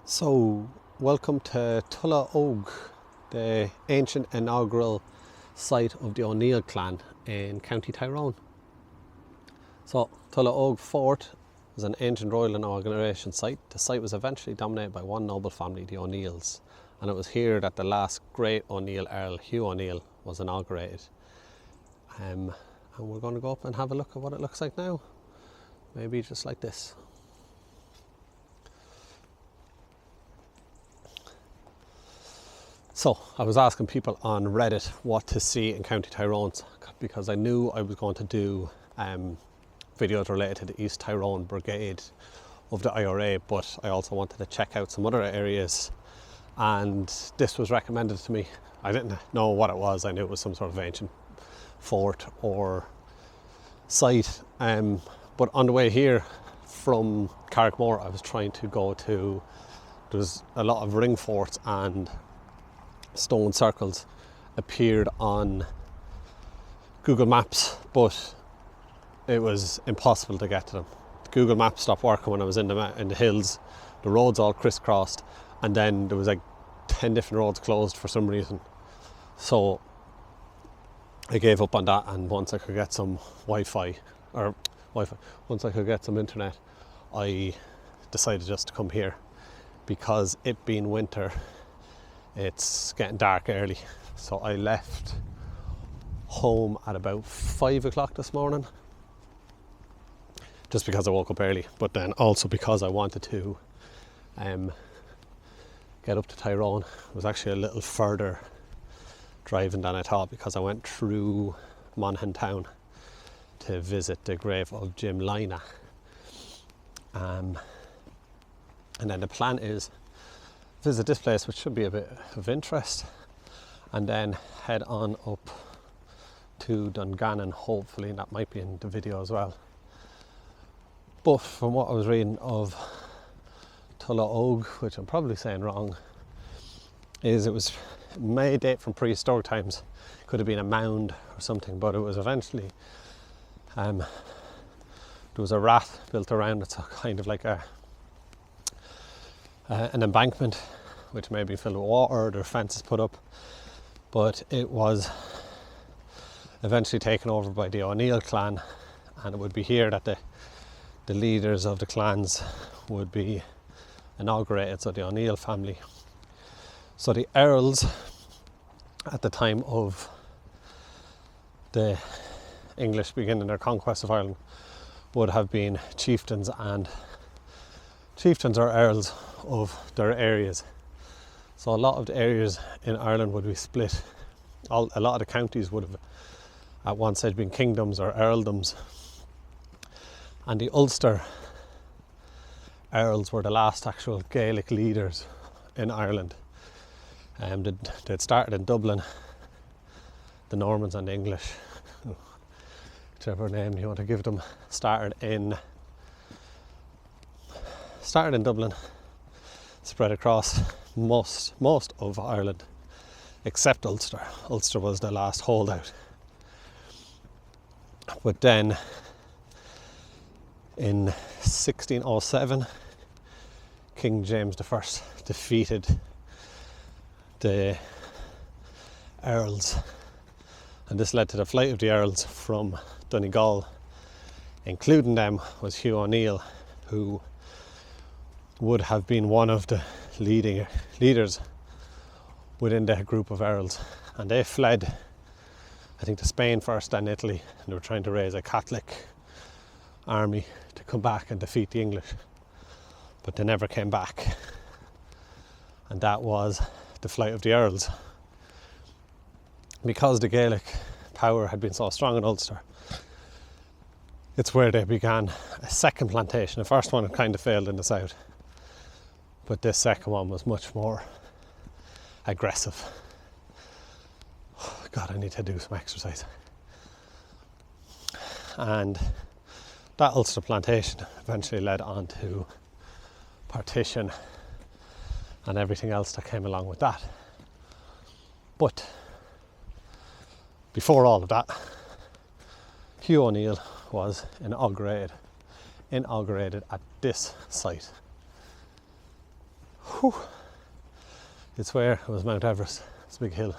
So, welcome to Tullyhogue, the ancient inaugural site of the O'Neill clan in County Tyrone. So, Tullyhogue Fort was an ancient royal inauguration site. The site was eventually dominated by one noble family, the O'Neills, and it was here that the last great O'Neill Earl, Hugh O'Neill, was inaugurated. And we're going to go up and have a look at what it looks like now. Maybe just like this. So I was asking people on Reddit what to see in County Tyrone because I knew I was going to do videos related to the East Tyrone Brigade of the IRA, but I also wanted to check out some other areas, and this was recommended to me. I didn't know what it was. I knew it was some sort of ancient fort or site, but on the way here from Carrickmore I was trying to go to, there's a lot of ring forts and stone circles appeared on Google Maps, but it was impossible to get to them. Google Maps stopped working when I was in the hills. The roads all crisscrossed, and then there was like 10 different roads closed for some reason. So I gave up on that, and once I could get some once I could get some internet, I decided just to come here, because it being winter, it's getting dark early. So I left home at about 5 o'clock this morning, just because I woke up early, but then also because I wanted to get up to Tyrone. It was actually a little further driving than I thought, because I went through Monaghan town to visit the grave of Jim Lina, and then the plan is visit this place, which should be a bit of interest, and then head on up to Dungannon. Hopefully that might be in the video as well. But from what I was reading of Tullyhogue, which I'm probably saying wrong, is it may date from prehistoric times. Could have been a mound or something, but it was eventually there was a rath built around it, so kind of like an embankment, which may be filled with water. There were fences put up, but it was eventually taken over by the O'Neill clan, and it would be here that the leaders of the clans would be inaugurated, so the O'Neill family. So the Earls at the time of the English beginning their conquest of Ireland would have been chieftains, and chieftains are earls of their areas. So a lot of the areas in Ireland would be split. A lot of the counties would have at one stage been kingdoms or earldoms, and the Ulster earls were the last actual Gaelic leaders in Ireland. They'd started in Dublin. The Normans and the English, whichever name you want to give them, started in Dublin, spread across most of Ireland, except Ulster. Ulster was the last holdout. But then in 1607, King James I defeated the Earls, and this led to the flight of the Earls from Donegal. Including them was Hugh O'Neill, who would have been one of the leaders within the group of Earls, and they fled, I think, to Spain first, then Italy, and they were trying to raise a Catholic army to come back and defeat the English, but they never came back, and that was the flight of the Earls. Because the Gaelic power had been so strong in Ulster, it's where they began a second plantation. The first one had kind of failed in the south, but this second one was much more aggressive. God, I need to do some exercise. And that Ulster plantation eventually led on to partition and everything else that came along with that. But before all of that, Hugh O'Neill was inaugurated at this site. Whew. You'd swear it was Mount Everest. It's a big hill.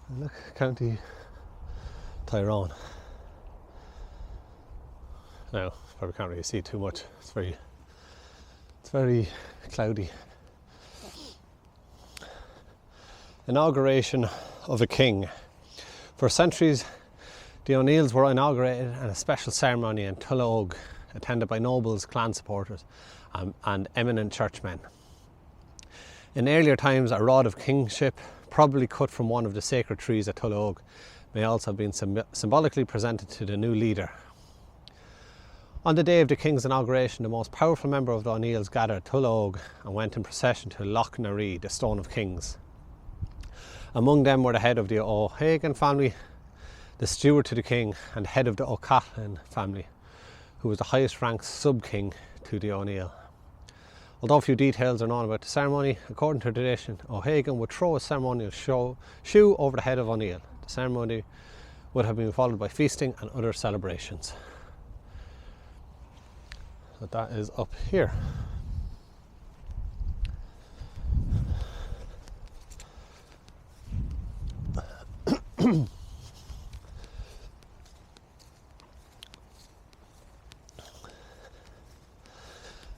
And look, County Tyrone. Now, probably can't really see too much. It's very cloudy. Inauguration of a king. For centuries, the O'Neills were inaugurated in a special ceremony in Tullyhogue, attended by nobles, clan supporters, and eminent churchmen. In earlier times, a rod of kingship, probably cut from one of the sacred trees at Tullyhogue, may also have been symbolically presented to the new leader. On the day of the king's inauguration, the most powerful member of the O'Neills gathered at Tullyhogue and went in procession to Loch Naree, the Stone of Kings. Among them were the head of the O'Hagan family, the steward to the king, and head of the O'Callaghan family, who was the highest ranked sub-king to the O'Neill. Although few details are known about the ceremony, according to tradition, O'Hagan would throw a ceremonial shoe over the head of O'Neill. The ceremony would have been followed by feasting and other celebrations. So that is up here.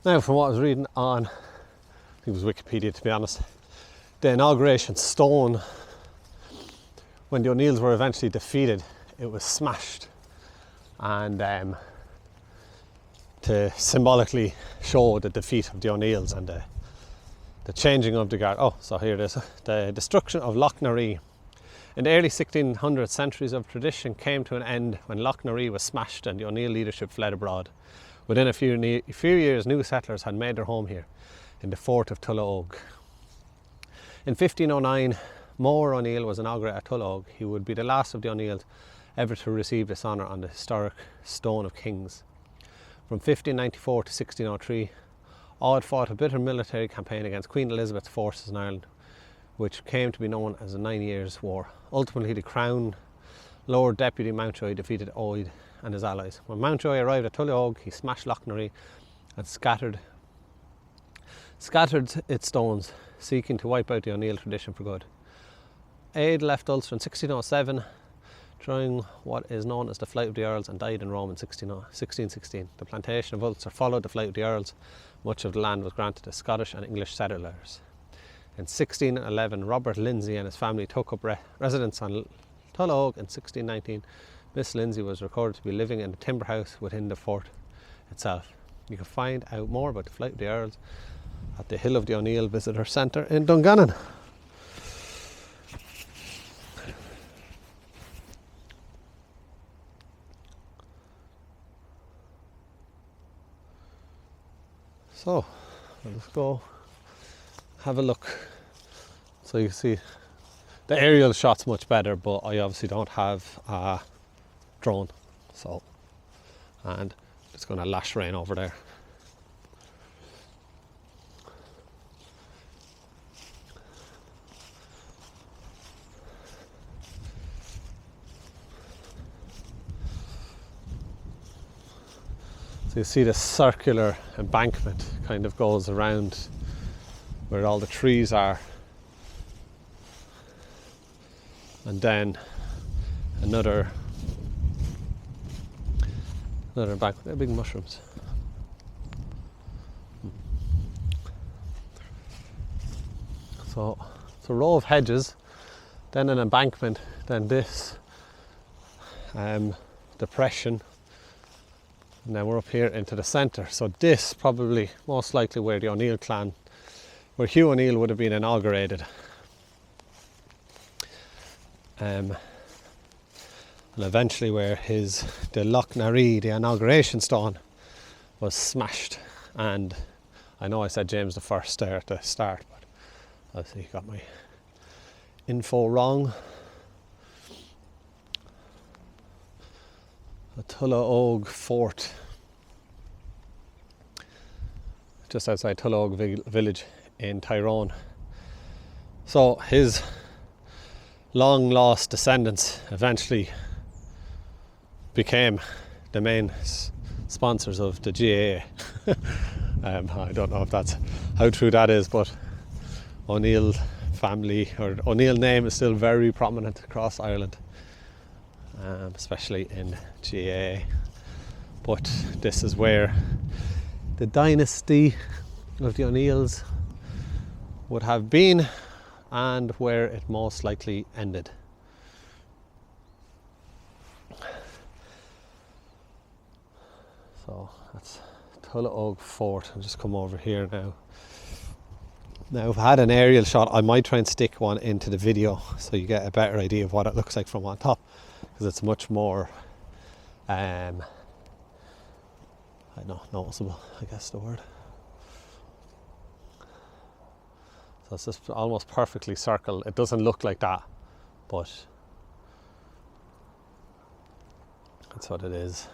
Now, from what I was reading on, I think it was Wikipedia to be honest, the inauguration stone, when the O'Neills were eventually defeated, it was smashed, and to symbolically show the defeat of the O'Neills and the changing of the guard. Oh, so here it is, the destruction of Loch Naree. In the early 1600s, centuries of tradition came to an end when Loch Naree was smashed and the O'Neill leadership fled abroad. Within a few years, new settlers had made their home here, in the fort of Tullyhogue. In 1509, Mór O'Neill was inaugurated at Tullyhogue. He would be the last of the O'Neills ever to receive this honour on the historic Stone of Kings. From 1594 to 1603, Aud fought a bitter military campaign against Queen Elizabeth's forces in Ireland, which came to be known as the 9 Years' War. Ultimately, the Crown Lord Deputy Mountjoy defeated Aud and his allies. When Mountjoy arrived at Tullyhogue, he smashed Loch Naree and scattered its stones, seeking to wipe out the O'Neill tradition for good. Aud left Ulster in 1607, during what is known as the Flight of the Earls, and died in Rome in 1616. The plantation of Ulster followed the Flight of the Earls. Much of the land was granted to Scottish and English settlers. In 1611, Robert Lindsay and his family took up residence on Tullyhogue. In 1619, Miss Lindsay was recorded to be living in a timber house within the fort itself. You can find out more about the Flight of the Earls at the Hill of the O'Neill Visitor Centre in Dungannon. So, let's go have a look. So you can see the aerial shot's much better, but I obviously don't have a drone, so, and it's going to lash rain over there. So you see the circular embankment kind of goes around where all the trees are, and then another embankment. They're big mushrooms. So it's a row of hedges, then an embankment, then this depression, and then we're up here into the centre. So this probably most likely where the O'Neill clan, where Hugh O'Neill would have been inaugurated. And eventually where the Loch Naree, the inauguration stone, was smashed. And I know I said James I there at the start, but obviously you got my info wrong. The Tullyhogue Fort, just outside Tullyhogue village in Tyrone. So his long lost descendants eventually became the main sponsors of the GAA. I don't know if that's how true that is, but O'Neill family, or O'Neill name, is still very prominent across Ireland, especially in GAA. But this is where the dynasty of the O'Neills would have been, and where it most likely ended. So that's Tullyhogue Fort. I'll just come over here now. Now, if I had an aerial shot, I might try and stick one into the video so you get a better idea of what it looks like from on top, because it's much more I don't know, noticeable, I guess the word. So it's just almost perfectly circled. It doesn't look like that, but that's what it is.